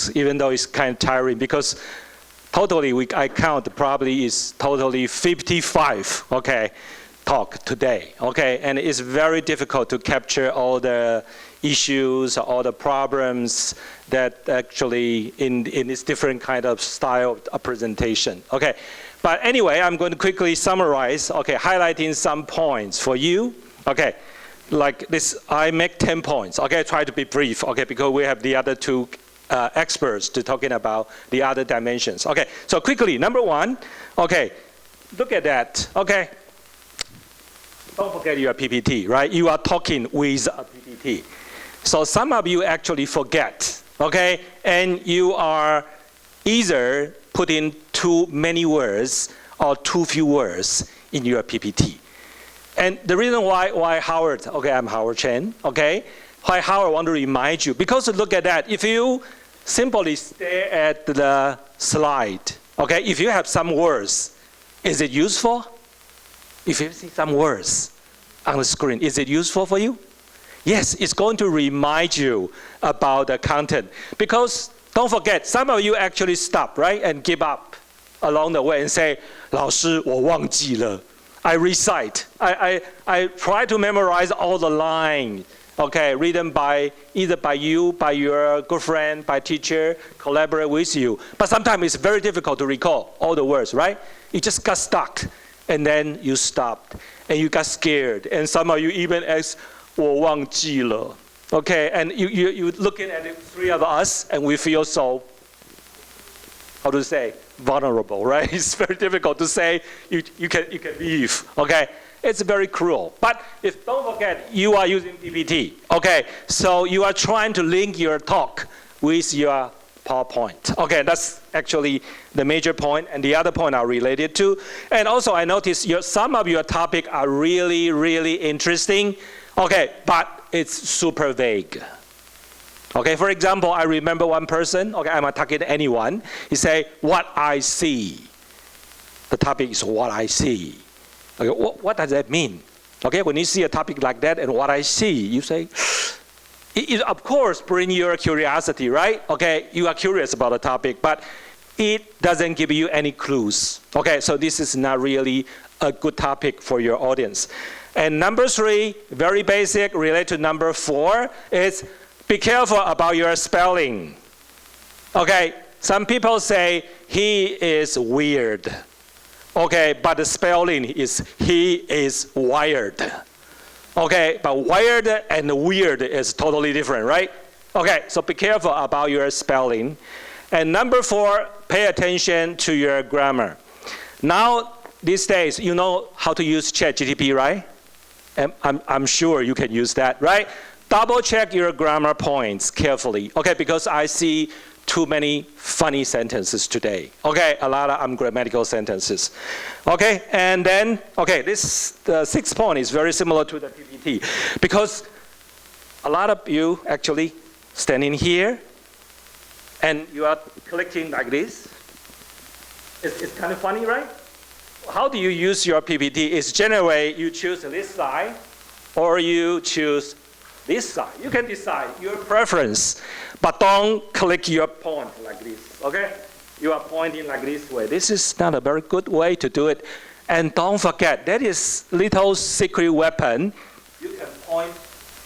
talks, even though it's kind of tiring, because totally, I count probably is totally 55, okay, talk today, okay? And it's very difficult to capture all the issues, all the problems that actually in this different kind of style of presentation, okay? But anyway, I'm going to quickly summarize, okay, highlighting some points for you, okay? Like this, I make 10 points, okay? Try to be brief, okay, because we have the other two experts to talking about the other dimensions. Okay, so quickly, number one, okay, look at that, okay? Don't forget your PPT, right? You are talking with a PPT. So some of you actually forget, okay? And you are either putting too many words or too few words in your PPT. And the reason why Howard, okay, I'm Howard Chen, okay? Why Howard want to remind you, because look at that, if you simply stare at the slide, okay, if you have some words, is it useful? If you see some words on the screen, is it useful for you? Yes, it's going to remind you about the content. Because don't forget, some of you actually stop, right, and give up along the way and say, 老师, 我忘记了. I recite, I try to memorize all the lines, okay, written by either by you, by your good friend, by teacher, collaborate with you. But sometimes it's very difficult to recall all the words, right? You just got stuck, and then you stopped, and you got scared, and some of you even ask, 我忘记了, okay? And you looking at the three of us, and we feel so, how to say, vulnerable, right? It's very difficult to say you can leave, okay? It's very cruel. But if don't forget, you are using PPT, okay? So you are trying to link your talk with your PowerPoint. Okay, that's actually the major point, and the other point are related to. And also I noticed some of your topic are really, really interesting, okay, but it's super vague. Okay, for example, I remember one person, okay, I'm not talking to anyone, he say, what I see. The topic is what I see. Okay, what does that mean? Okay, when you see a topic like that and what I see, you say, it of course bring your curiosity, right? Okay, you are curious about the topic, but it doesn't give you any clues. Okay, so this is not really a good topic for your audience. And number three, very basic, related to number four, is be careful about your spelling. Okay, some people say he is weird. Okay, but the spelling is he is wired. Okay, but wired and weird is totally different, right? Okay, so be careful about your spelling. And number four, pay attention to your grammar. Now, these days, you know how to use ChatGPT, right? And I'm sure you can use that, right? Double check your grammar points carefully, okay? Because I see too many funny sentences today. Okay, a lot of ungrammatical sentences. Okay, and then, okay, the sixth point is very similar to the PPT. Because a lot of you actually standing here, and you are clicking like this. It's kind of funny, right? How do you use your PPT? It's generally you choose this side, or you choose this side. You can decide your preference, but don't click your point like this, okay? You are pointing like this way. This is not a very good way to do it. And don't forget, that is little secret weapon. You can point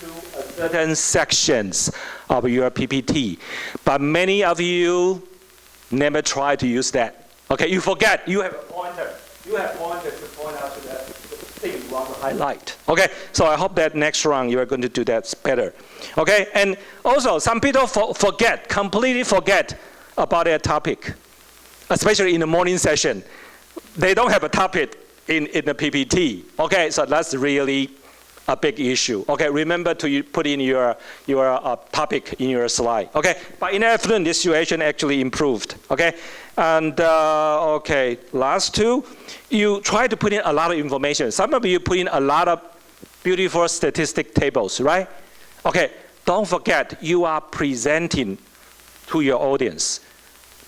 to a certain sections of your PPT. But many of you never try to use that. Okay, you forget, you have a pointer. You have pointer to point out to that thing you want to highlight. Okay, so I hope that next round you are going to do that better. Okay, and also some people completely forget about their topic, especially in the morning session. They don't have a topic in the PPT. Okay, so that's really a big issue. Okay, remember to put in your topic in your slide. Okay, but in the afternoon, this situation actually improved. Okay, and okay, last two, you try to put in a lot of information. Some of you put in a lot of beautiful statistic tables, right? Okay, don't forget you are presenting to your audience.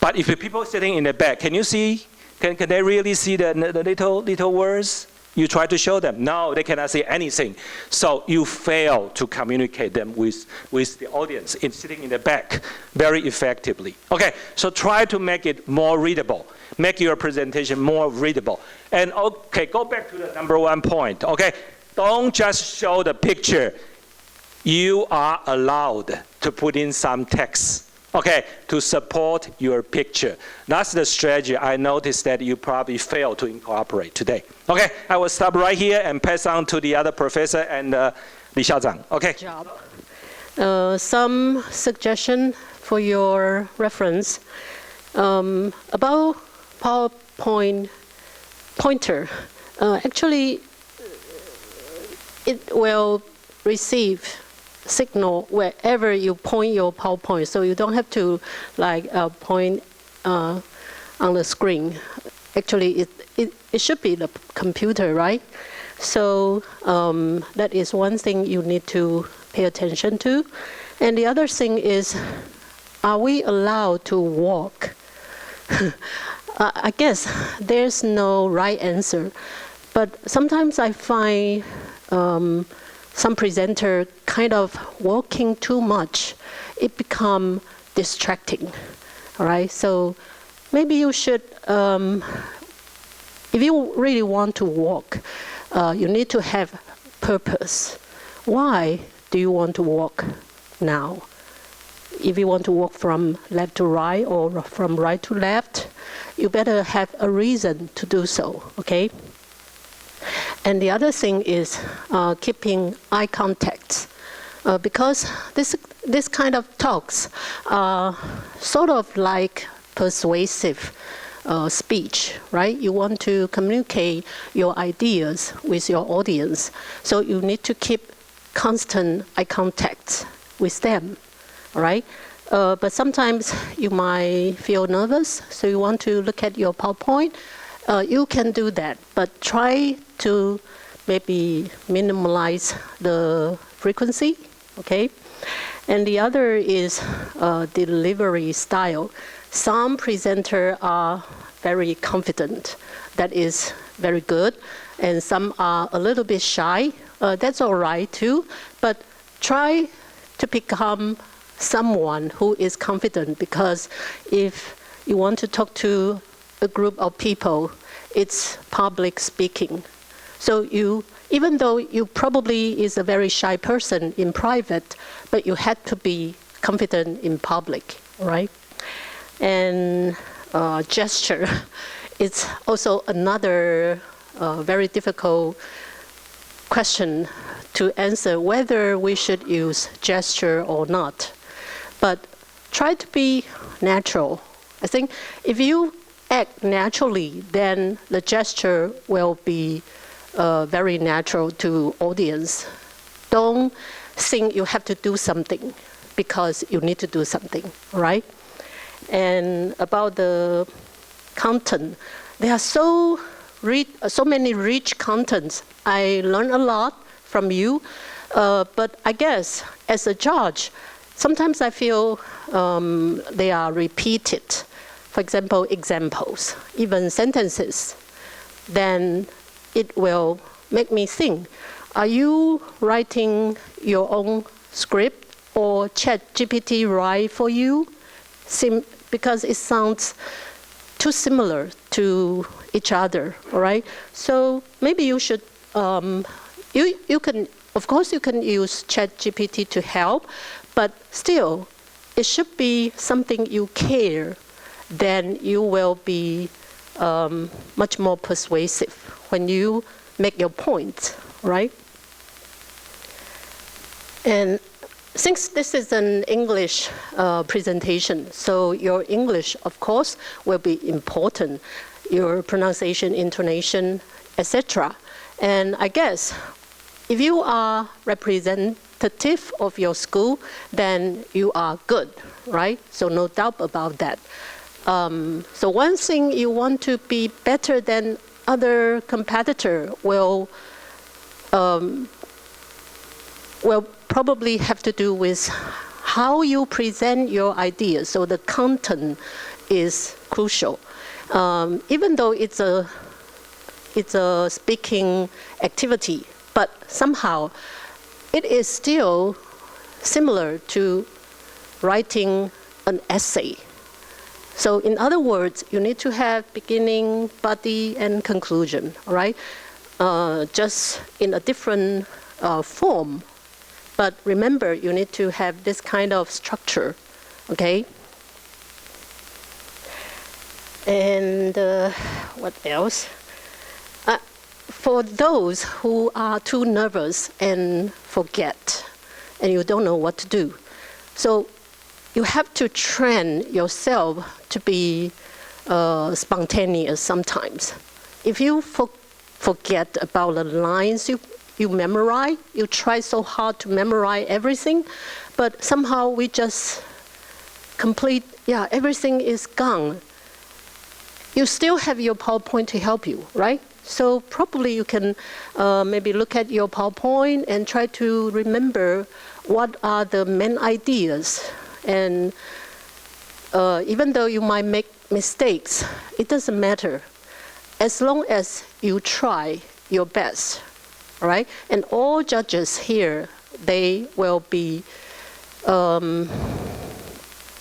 But if the people sitting in the back, can you see? Can they really see the little words? You try to show them, no, they cannot see anything. So you fail to communicate them with the audience sitting in the back very effectively. Okay, so try to make it more readable. Make your presentation more readable. And okay, go back to the number 1 point, okay? Don't just show the picture. You are allowed to put in some text, okay, to support your picture. That's the strategy I noticed that you probably failed to incorporate today. Okay, I will stop right here and pass on to the other professor and Li Xiaozang. Okay. Good job. Some suggestion for your reference about PowerPoint pointer. Actually, it will receive signal wherever you point your PowerPoint, so you don't have to like point on the screen. Actually, it should be the computer, right? So that is one thing you need to pay attention to. And the other thing is, are we allowed to walk? I guess there's no right answer, but sometimes I find some presenter kind of walking too much. It become distracting, all right? So maybe you should, if you really want to walk, you need to have purpose. Why do you want to walk now? If you want to walk from left to right or from right to left, you better have a reason to do so, okay? And the other thing is keeping eye contact, because this kind of talks are sort of like persuasive speech, right? You want to communicate your ideas with your audience, so you need to keep constant eye contact with them, all right? But sometimes you might feel nervous, so you want to look at your PowerPoint. You can do that, but try to maybe minimize the frequency, okay? And the other is delivery style. Some presenters are very confident. That is very good. And some are a little bit shy. That's all right too. But try to become someone who is confident, because if you want to talk to a group of people, it's public speaking. So you, even though you probably is a very shy person in private, but you had to be confident in public, right? And gesture, it's also another very difficult question to answer, whether we should use gesture or not. But try to be natural. I think if you act naturally, then the gesture will be very natural to audience. Don't think you have to do something because you need to do something, right? And about the content, there are so many rich contents. I learned a lot from you, but I guess as a judge, sometimes I feel they are repeated. For example, examples, even sentences. Then it will make me think, are you writing your own script or ChatGPT write for you? Because it sounds too similar to each other, all right? So maybe you should, you can, of course you can use ChatGPT to help, but still, it should be something you care. Then you will be much more persuasive when you make your point, right? And since this is an English presentation, so your English, of course, will be important, your pronunciation, intonation, etc. And I guess if you are representative of your school, then you are good, right? So no doubt about that. So one thing you want to be better than other competitor will probably have to do with how you present your ideas. So the content is crucial. Even though it's it's a speaking activity, but somehow it is still similar to writing an essay. So in other words, you need to have beginning, body, and conclusion, all right? Just in a different form. But remember, you need to have this kind of structure, okay? And what else? For those who are too nervous and forget, and you don't know what to do, so you have to train yourself to be spontaneous sometimes. If you forget about the lines you memorize, you try so hard to memorize everything, but somehow we just complete, everything is gone. You still have your PowerPoint to help you, right? So probably you can maybe look at your PowerPoint and try to remember what are the main ideas. And even though you might make mistakes, it doesn't matter. As long as you try your best, all right? And all judges here, they will be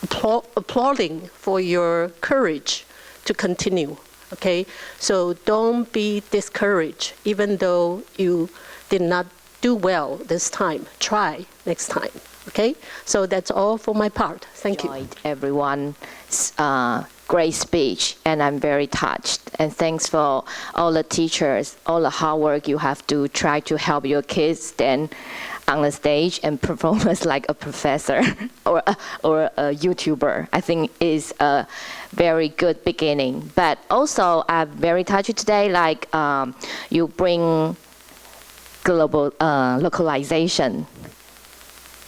applauding for your courage to continue, okay? So don't be discouraged, even though you did not do well this time. Try next time, okay? So that's all for my part. Thank you. Enjoyed everyone's great speech, and I'm very touched. And thanks for all the teachers, all the hard work you have to try to help your kids stand on the stage and perform as like a professor or a YouTuber. I think is a very good beginning. But also, I'm very touched today, like you bring global localization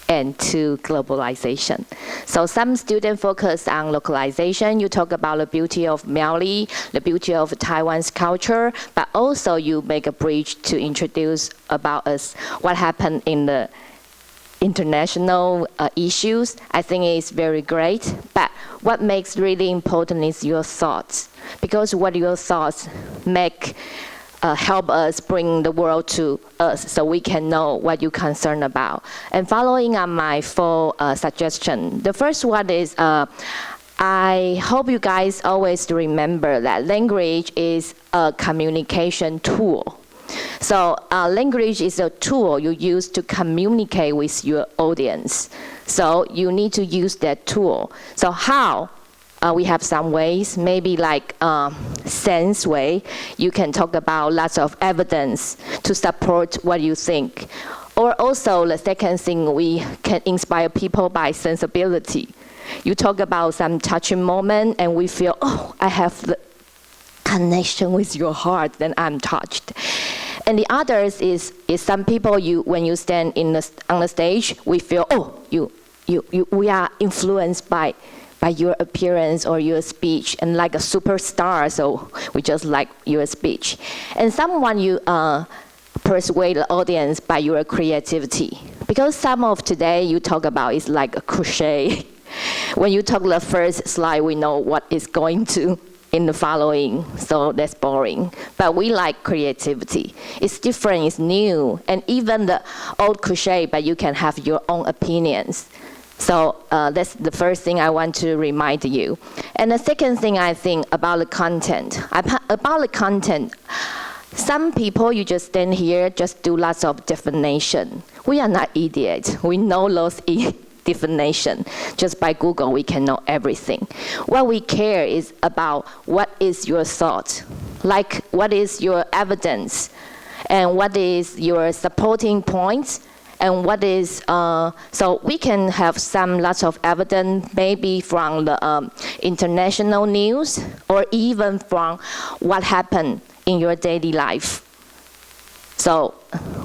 and to globalization. So some students focus on localization. You talk about the beauty of Miaoli, the beauty of Taiwan's culture, but also you make a bridge to introduce about us what happened in the international issues. I think it's very great, but what makes really important is your thoughts, because what your thoughts make help us bring the world to us so we can know what you're concerned about. And following on my 4 suggestions, the first one is I hope you guys always remember that language is a communication tool. So language is a tool you use to communicate with your audience. So you need to use that tool. So how? We have some ways, maybe like sense way. You can talk about lots of evidence to support what you think. Or also the second thing, we can inspire people by sensibility. You talk about some touching moment and we feel, oh, I have the connection with your heart, then I'm touched. And the others is some people, when you stand on the stage, we feel, oh, we are influenced by your appearance or your speech, and like a superstar, so we just like your speech. And someone you persuade the audience by your creativity. Because some of today you talk about is like a crochet. When you talk the first slide, we know what is going to in the following, so that's boring. But we like creativity. It's different, it's new, and even the old crochet, but you can have your own opinions. So that's the first thing I want to remind you. And the second thing I think about the content. Some people, you just stand here, just do lots of definition. We are not idiots. We know those definition. Just by Google, we can know everything. What we care is about what is your thought, like what is your evidence, and what is your supporting points, and what is, so we can have lots of evidence, maybe from the international news, or even from what happened in your daily life. So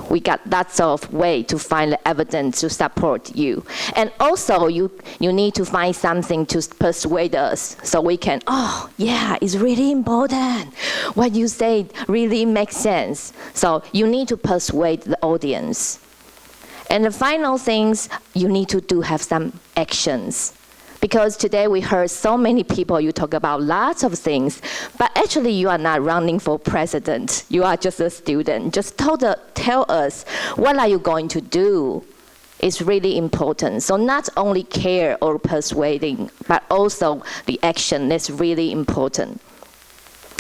we got lots of ways to find the evidence to support you. And also, you need to find something to persuade us so we can, oh, yeah, it's really important. What you say really makes sense. So you need to persuade the audience. And the final things, you need to have some actions. Because today we heard so many people, you talk about lots of things, but actually you are not running for president. You are just a student. Just tell us, what are you going to do? It's really important. So not only care or persuading, but also the action is really important.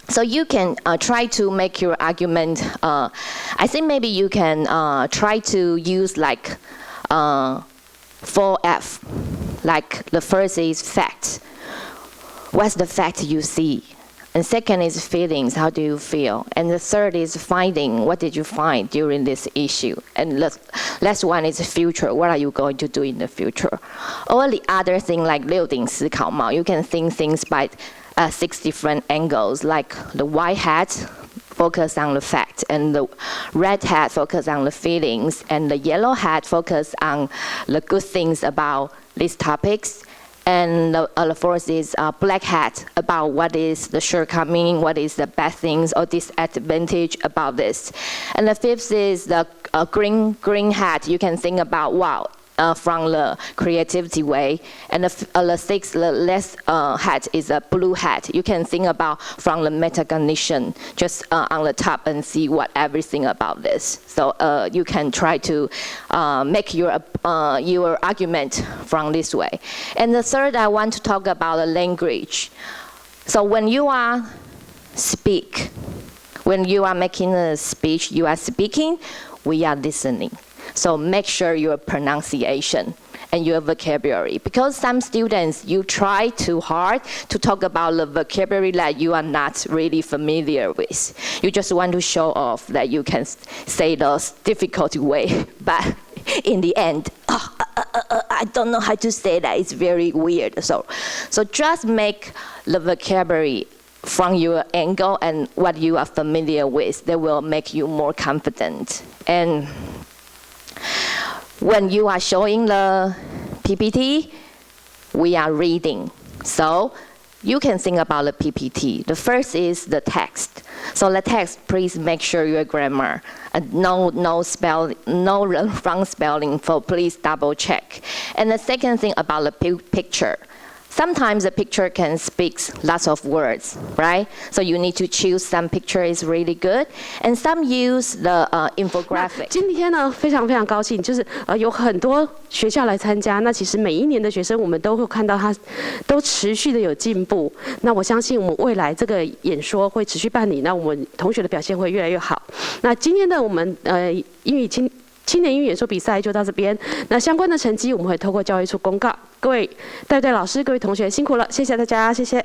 So you can try to make your argument, I think maybe you can try to use like 4F. Like the first is fact. What's the fact you see? And second is feelings, how do you feel? And the third is finding, what did you find during this issue? And the last one is future, what are you going to do in the future? All the other thing like 6点思考帽, you can think things by 6 different angles, like the white hat, focus on the fact, and the red hat focus on the feelings, and the yellow hat focus on the good things about these topics, and the fourth is black hat about what is the shortcoming, what is the bad things or disadvantage about this, and the fifth is the green hat. You can think about wow. From the creativity way, and the sixth, the last hat is a blue hat. You can think about from the metacognition, just on the top and see what everything about this. So you can try to make your argument from this way. And the third, I want to talk about the language. So when you are when you are making a speech, you are speaking, we are listening. So make sure your pronunciation and your vocabulary. Because some students, you try too hard to talk about the vocabulary that you are not really familiar with. You just want to show off that you can say those difficult way, but in the end, I don't know how to say that. It's very weird. So just make the vocabulary from your angle and what you are familiar with. That will make you more confident. And when you are showing the PPT, we are reading. So you can think about the PPT. The first is the text. So the text, please make sure your grammar. No wrong spelling, so please double check. And the second thing about the picture. Sometimes the picture can speak lots of words, right? So you need to choose some picture is really good, and some use the infographic. 今天呢，非常非常高兴，就是有很多学校来参加。那其实每一年的学生，我们都会看到他都持续的有进步。那我相信我们未来这个演说会持续办理，那我们同学的表现会越来越好。那今天的我们英语青年英语演说比赛就到这边。那相关的成绩我们会透过教育处公告。各位带队老师、各位同学辛苦了，谢谢大家，谢谢。